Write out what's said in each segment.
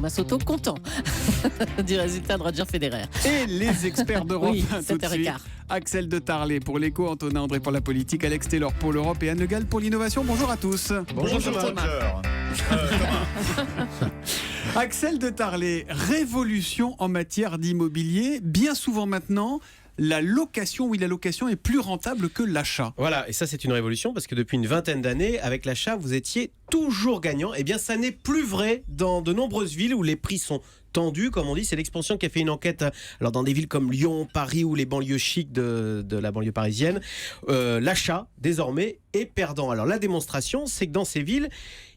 Thomas Soto content du résultat de Roger Federer. Et les experts d'Europe, Oui, tout de suite. 7h15. Axel de Tarlé pour l'écho, Antonin André pour la politique, Alex Taylor pour l'Europe et Anne Le Gall pour l'innovation. Bonjour à tous. Bonjour Thomas. Axel de Tarlé, révolution en matière d'immobilier. Bien souvent maintenant, la location est plus rentable que l'achat. Voilà, et ça c'est une révolution parce que depuis une vingtaine d'années, avec l'achat, vous étiez toujours gagnant. Eh bien, ça n'est plus vrai dans de nombreuses villes où les prix sont tendus, comme on dit. C'est l'Expansion qui a fait une enquête alors dans des villes comme Lyon, Paris ou les banlieues chics de la banlieue parisienne. L'achat, désormais, est perdant. Alors la démonstration, c'est que dans ces villes,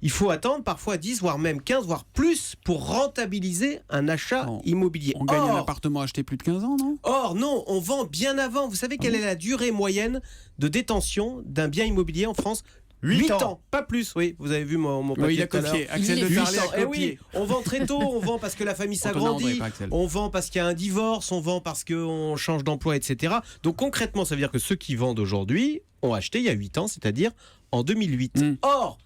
il faut attendre parfois 10, voire même 15, voire plus pour rentabiliser un achat immobilier. On gagne un appartement acheté plus de 15 ans, non ? Or, non, on vend bien avant. Vous savez quelle est la durée moyenne de détention d'un bien immobilier en France ? 8 ans, pas plus, oui. Vous avez vu mon papier il a tout à l'heure. copié. Axel de Tarlé a Eh copié. oui, on vend très tôt, on vend parce que la famille s'agrandit, on vend parce qu'il y a un divorce, on vend parce qu'on change d'emploi, etc. Donc concrètement, ça veut dire que ceux qui vendent aujourd'hui ont acheté il y a 8 ans, c'est-à-dire en 2008. Or,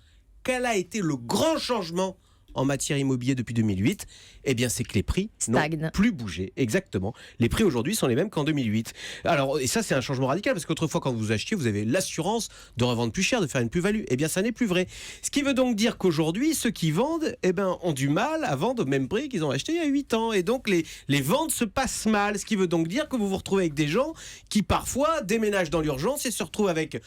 quel a été le grand changement en matière immobilière depuis 2008 ? Eh bien, c'est que les prix stagnent. n'ont plus bougé. Exactement. Les prix aujourd'hui sont les mêmes qu'en 2008. Alors, et ça, c'est un changement radical parce qu'autrefois, quand vous achetiez, vous avez l'assurance de revendre plus cher, de faire une plus-value. Eh bien, ça n'est plus vrai. Ce qui veut donc dire qu'aujourd'hui, ceux qui vendent, ont du mal à vendre au même prix qu'ils ont acheté il y a 8 ans. Et donc, les ventes se passent mal. Ce qui veut donc dire que vous vous retrouvez avec des gens qui, parfois, déménagent dans l'urgence et se retrouvent avec...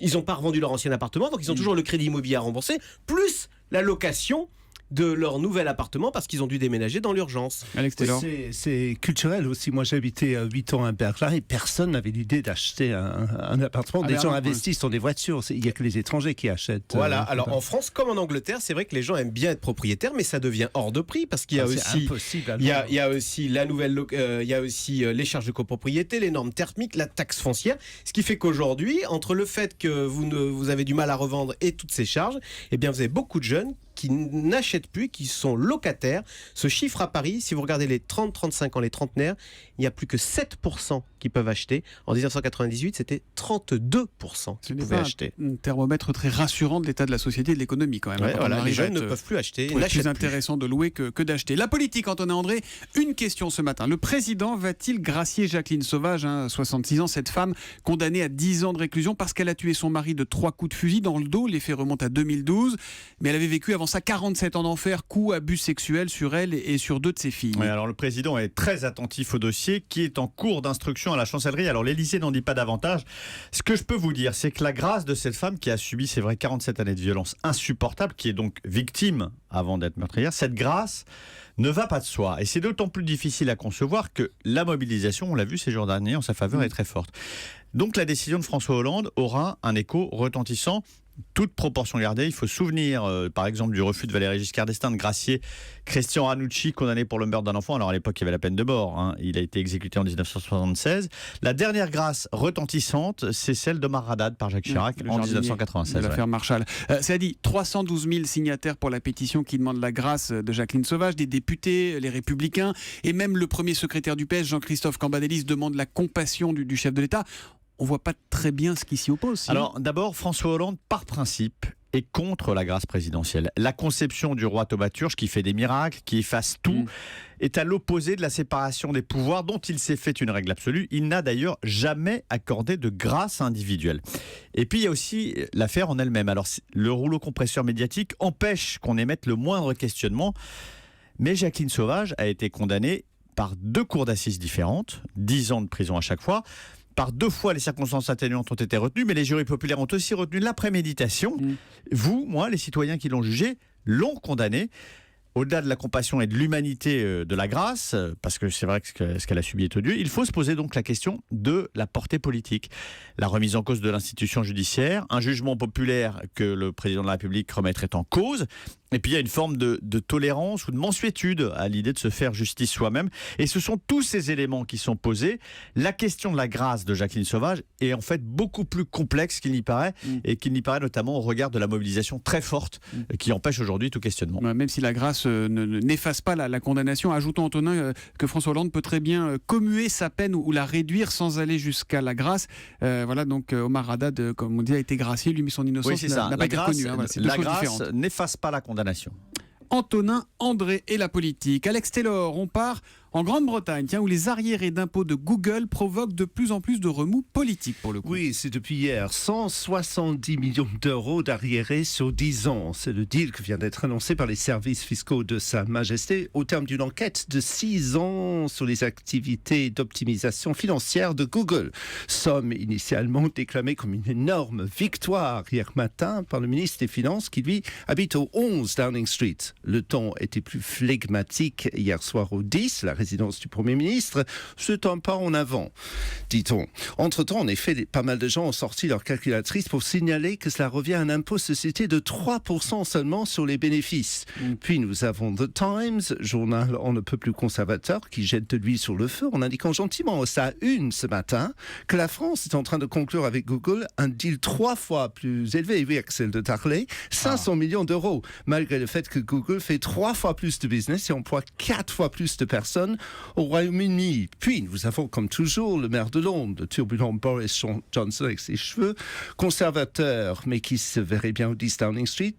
Ils n'ont pas revendu leur ancien appartement, donc ils ont toujours le crédit immobilier à rembourser, plus la location de leur nouvel appartement parce qu'ils ont dû déménager dans l'urgence. Alex Taylor. C'est culturel aussi. Moi, j'habitais 8 ans à Berlin et personne n'avait l'idée d'acheter un appartement. Les gens investissent dans des voitures. Il n'y a que les étrangers qui achètent. Voilà. Alors, en France, comme en Angleterre, c'est vrai que les gens aiment bien être propriétaires, mais ça devient hors de prix parce qu'il y a aussi... impossible. Il y a aussi la nouvelle... il y a aussi les charges de copropriété, les normes thermiques, la taxe foncière. Ce qui fait qu'aujourd'hui, entre le fait que vous avez du mal à revendre et toutes ces charges, eh bien, vous avez beaucoup de jeunes qui n'achètent plus, qui sont locataires. Ce chiffre à Paris, si vous regardez les 30-35 ans, les trentenaires, il n'y a plus que 7% qui peuvent acheter. En 1998, c'était 32% qui pouvaient acheter. Un thermomètre très rassurant de l'état de la société et de l'économie quand même. Ouais, voilà, les jeunes ne peuvent plus acheter. C'est plus intéressant de louer que d'acheter. La politique, Antonin André, une question ce matin. Le président va-t-il gracier Jacqueline Sauvage, 66 ans, cette femme condamnée à 10 ans de réclusion parce qu'elle a tué son mari de 3 coups de fusil dans le dos. Les faits remontent à 2012. Mais elle avait vécu avant ça 47 ans d'enfer, coups, abus sexuels sur elle et sur 2 de ses filles. Oui, alors le président est très attentif au dossier qui est en cours d'instruction à la chancellerie. Alors l'Élysée n'en dit pas davantage. Ce que je peux vous dire, c'est que la grâce de cette femme qui a subi, c'est vrai, 47 années de violence insupportable, qui est donc victime avant d'être meurtrière, cette grâce ne va pas de soi. Et c'est d'autant plus difficile à concevoir que la mobilisation, on l'a vu ces jours derniers, en sa faveur est très forte. Donc la décision de François Hollande aura un écho retentissant. Toute proportion gardée, il faut se souvenir par exemple du refus de Valéry Giscard d'Estaing de gracier Christian Ranucci, condamné pour le meurtre d'un enfant. Alors à l'époque il y avait la peine de mort, il a été exécuté en 1976. La dernière grâce retentissante, c'est celle d'Omar Haddad par Jacques Chirac en 1996. De l'affaire Marshall. Ça a dit 312 000 signataires pour la pétition qui demande la grâce de Jacqueline Sauvage, des députés, les Républicains et même le premier secrétaire du PS, Jean-Christophe Cambadélis, demande la compassion du chef de l'État. On voit pas très bien ce qui s'y oppose. Alors d'abord, François Hollande, par principe, est contre la grâce présidentielle. La conception du roi thaumaturge qui fait des miracles, qui efface tout, est à l'opposé de la séparation des pouvoirs dont il s'est fait une règle absolue. Il n'a d'ailleurs jamais accordé de grâce individuelle. Et puis il y a aussi l'affaire en elle-même. Alors le rouleau compresseur médiatique empêche qu'on émette le moindre questionnement, mais Jacqueline Sauvage a été condamnée par 2 cours d'assises différentes, 10 ans de prison à chaque fois. Par 2 fois, les circonstances atténuantes ont été retenues, mais les jurys populaires ont aussi retenu la préméditation. Vous, moi, les citoyens qui l'ont jugé, l'ont condamné. Au-delà de la compassion et de l'humanité de la grâce, parce que c'est vrai que ce qu'elle a subi est odieux, il faut se poser donc la question de la portée politique. La remise en cause de l'institution judiciaire, un jugement populaire que le président de la République remettrait en cause, et puis il y a une forme de tolérance ou de mansuétude à l'idée de se faire justice soi-même. Et ce sont tous ces éléments qui sont posés. La question de la grâce de Jacqueline Sauvage est en fait beaucoup plus complexe qu'il n'y paraît, et qu'il n'y paraît notamment au regard de la mobilisation très forte qui empêche aujourd'hui tout questionnement. Même si la grâce n'efface pas la condamnation, ajoutons Antonin que François Hollande peut très bien commuer sa peine ou la réduire sans aller jusqu'à la grâce. Voilà, donc Omar Haddad, comme on dit, a été gracié, lui, mais son innocence n'a pas été reconnue. La grâce n'efface pas la condamnation. Antonin André et la politique. Alex Taylor, on part en Grande-Bretagne, où les arriérés d'impôts de Google provoquent de plus en plus de remous politiques pour le coup. Oui, c'est depuis hier. 170 millions d'euros d'arriérés sur 10 ans. C'est le deal qui vient d'être annoncé par les services fiscaux de Sa Majesté au terme d'une enquête de 6 ans sur les activités d'optimisation financière de Google. Somme initialement déclamée comme une énorme victoire hier matin par le ministre des Finances qui, lui, habite au 11 Downing Street. Le temps était plus flegmatique hier soir au 10, la résidence du Premier ministre. C'est un pas en avant, dit-on. Entre-temps, en effet, pas mal de gens ont sorti leur calculatrice pour signaler que cela revient à un impôt société de 3% seulement sur les bénéfices. Puis nous avons The Times, journal on ne peut plus conservateur, qui jette de l'huile sur le feu en indiquant gentiment à sa une ce matin que la France est en train de conclure avec Google un deal 3 fois plus élevé, oui, Axel de Tarley, 500 millions d'euros, malgré le fait que Google fait 3 fois plus de business et emploie 4 fois plus de personnes au Royaume-Uni. Puis nous avons comme toujours le maire de Londres, le turbulent Boris Johnson avec ses cheveux, conservateur mais qui se verrait bien au 10 Downing Street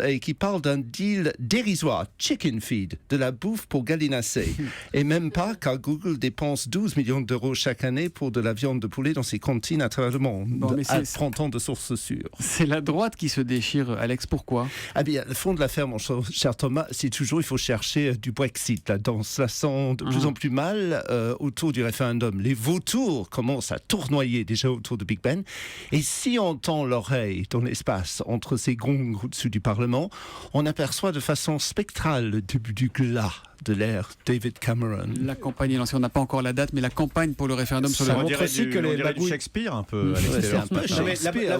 et qui parle d'un deal dérisoire, chicken feed, de la bouffe pour gallinacés. Et même pas car Google dépense 12 millions d'euros chaque année pour de la viande de poulet dans ses cantines à travers le monde, à 30 ans de sources sûres. C'est la droite qui se déchire, Alex, pourquoi ? Ah bien, le fond de l'affaire, mon cher Thomas, c'est toujours, il faut chercher du Brexit là-dedans. Ça sent de plus en plus mal autour du référendum. Les vautours commencent à tournoyer déjà autour de Big Ben. Et si on tend l'oreille dans l'espace entre ces gongs au-dessus du Parlement, on aperçoit de façon spectrale le début du glas de l'ère David Cameron. La campagne est lancée, on n'a pas encore la date, mais la campagne pour le référendum sur le montre dirait aussi que les du Shakespeare un peu.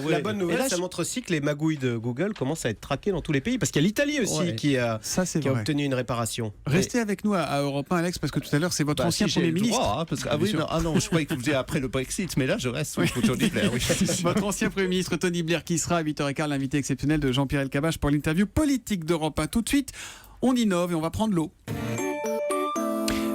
La bonne nouvelle, ça montre aussi que les magouilles de Google commencent à être traquées dans tous les pays, parce qu'il y a l'Italie aussi qui a obtenu une réparation. Restez avec nous à Europe 1, Alex, parce que tout à l'heure, c'est votre ancien Premier ministre. Non, je croyais que vous disiez après le Brexit, mais là, je reste pour Tony Blair. Oui. Votre ancien Premier ministre Tony Blair qui sera à 8h15, l'invité exceptionnel de Jean-Pierre Elkabbach pour l'interview politique d'Europe 1. Tout de suite, on innove et on va prendre l'eau.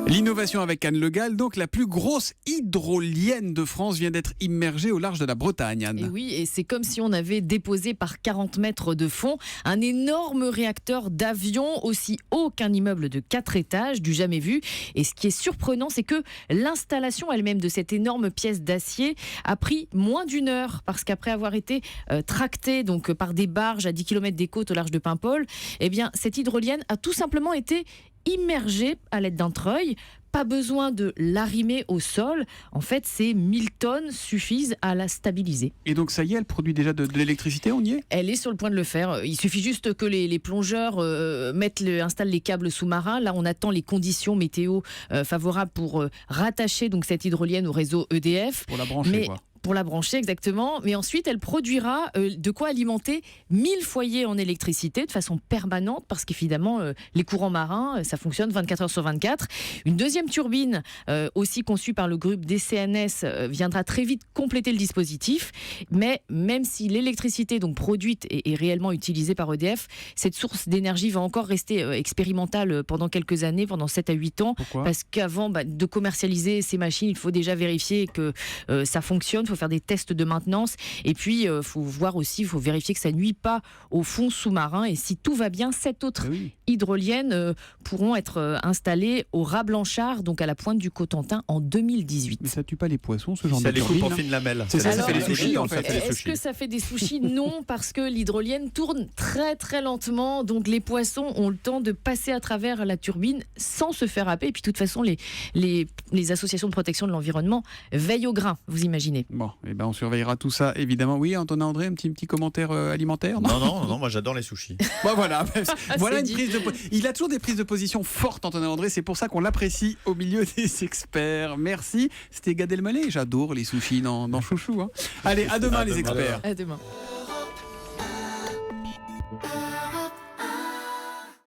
L'innovation avec Anne Le Gall, donc la plus grosse hydrolienne de France vient d'être immergée au large de la Bretagne, Anne. Et oui, et c'est comme si on avait déposé par 40 mètres de fond un énorme réacteur d'avion aussi haut qu'un immeuble de 4 étages, du jamais vu. Et ce qui est surprenant, c'est que l'installation elle-même de cette énorme pièce d'acier a pris moins d'1 heure, parce qu'après avoir été tractée donc, par des barges à 10 km des côtes au large de Paimpol, eh bien, cette hydrolienne a tout simplement été immergée à l'aide d'un treuil. Pas besoin de l'arrimer au sol. En fait, ces 1000 tonnes suffisent à la stabiliser. Et donc ça y est, elle produit déjà de l'électricité, on y est ? Elle est sur le point de le faire. Il suffit juste que les plongeurs installent les câbles sous-marins. Là, on attend les conditions météo favorables pour rattacher donc, cette hydrolienne au réseau EDF. Pour la brancher, quoi. Pour la brancher, exactement. Mais ensuite, elle produira de quoi alimenter 1000 foyers en électricité de façon permanente, parce qu'évidemment, les courants marins, ça fonctionne 24 heures sur 24. Une deuxième turbine, aussi conçue par le groupe DCNS, viendra très vite compléter le dispositif. Mais même si l'électricité donc produite est réellement utilisée par EDF, cette source d'énergie va encore rester expérimentale pendant quelques années, pendant 7 à 8 ans. Pourquoi ? Parce qu'avant de commercialiser ces machines, il faut déjà vérifier que ça fonctionne. Il faut faire des tests de maintenance et puis faut voir aussi, il faut vérifier que ça nuit pas au fond sous-marin, et si tout va bien, 7 autres hydroliennes pourront être installées au Raz Blanchard, donc à la pointe du Cotentin en 2018. Mais ça tue pas les poissons, ce genre de Ça les coupe turbine, en fine lamelle. C'est ça, Alors, ça fait des sushis en fait. Est-ce que ça fait des sushis ? Non, parce que l'hydrolienne tourne très très lentement, donc les poissons ont le temps de passer à travers la turbine sans se faire happer. Et puis de toute façon, les associations de protection de l'environnement veillent au grain, vous imaginez. Bon, et on surveillera tout ça, évidemment. Oui, Antonin André, un petit commentaire alimentaire ? Non, moi j'adore les sushis. Voilà, voilà une dit. prise de Il a toujours des prises de position fortes, Antonin André, c'est pour ça qu'on l'apprécie au milieu des experts. Merci, c'était Gad Elmaleh, j'adore les sushis dans Chouchou. Allez, à demain les experts. À demain.